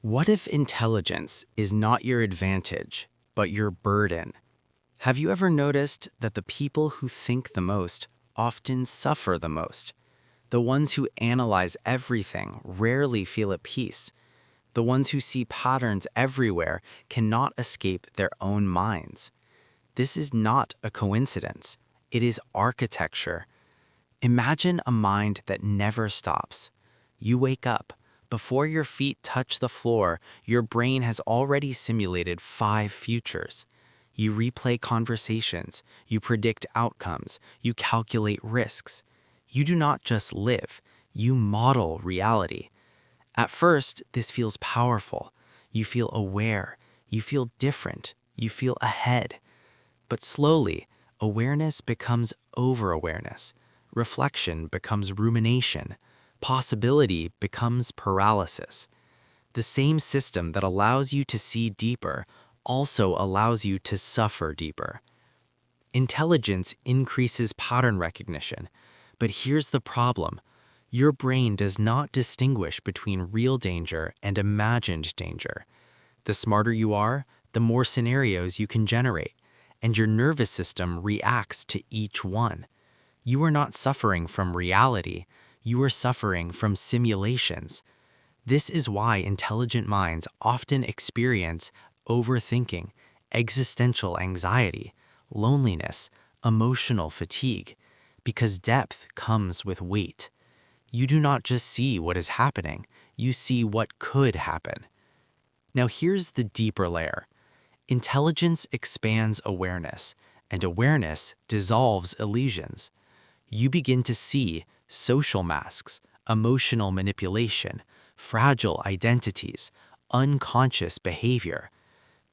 What if intelligence is not your advantage, but your burden? Have you ever noticed that the people who think the most often suffer the most? The ones who analyze everything rarely feel at peace. The ones who see patterns everywhere cannot escape their own minds. This is not a coincidence. It is architecture. Imagine a mind that never stops. You wake up. Before your feet touch the floor, your brain has already simulated 5 futures. You replay conversations, you predict outcomes, you calculate risks. You do not just live, you model reality. At first, this feels powerful. You feel aware, you feel different, you feel ahead. But slowly, awareness becomes over-awareness. Reflection becomes rumination. Possibility becomes paralysis. The same system that allows you to see deeper also allows you to suffer deeper. Intelligence increases pattern recognition, but here's the problem. Your brain does not distinguish between real danger and imagined danger. The smarter you are, the more scenarios you can generate, and your nervous system reacts to each one. You are not suffering from reality, you are suffering from simulations. This is why intelligent minds often experience overthinking, existential anxiety, loneliness, emotional fatigue, because depth comes with weight. You do not just see what is happening, you see what could happen. Now here's the deeper layer. Intelligence expands awareness, and awareness dissolves illusions. You begin to see social masks, emotional manipulation, fragile identities, unconscious behavior.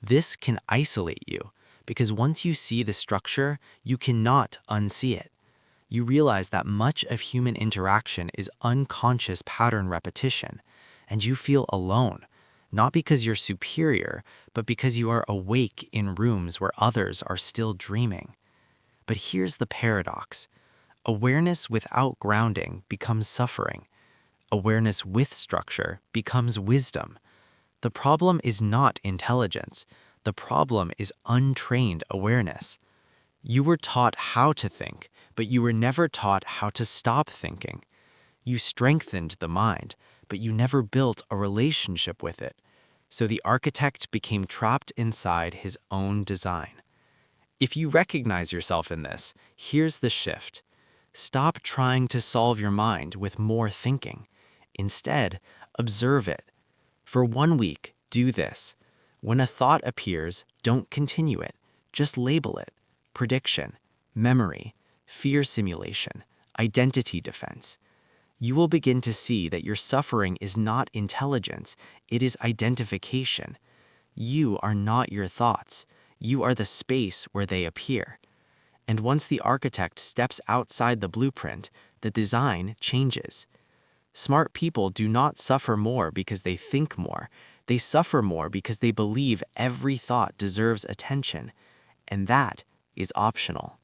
This can isolate you because once you see the structure, you cannot unsee it. You realize that much of human interaction is unconscious pattern repetition, and you feel alone, not because you're superior, but because you are awake in rooms where others are still dreaming. But here's the paradox. Awareness without grounding becomes suffering. Awareness with structure becomes wisdom. The problem is not intelligence. The problem is untrained awareness. You were taught how to think, but you were never taught how to stop thinking. You strengthened the mind, but you never built a relationship with it. So the architect became trapped inside his own design. If you recognize yourself in this, here's the shift. Stop trying to solve your mind with more thinking. Instead, observe it. For 1 week, do this. When a thought appears, don't continue it. Just label it. Prediction, memory, fear simulation, identity defense. You will begin to see that your suffering is not intelligence, it is identification. You are not your thoughts. You are the space where they appear. And once the architect steps outside the blueprint, the design changes. Smart people do not suffer more because they think more. They suffer more because they believe every thought deserves attention, and that is optional.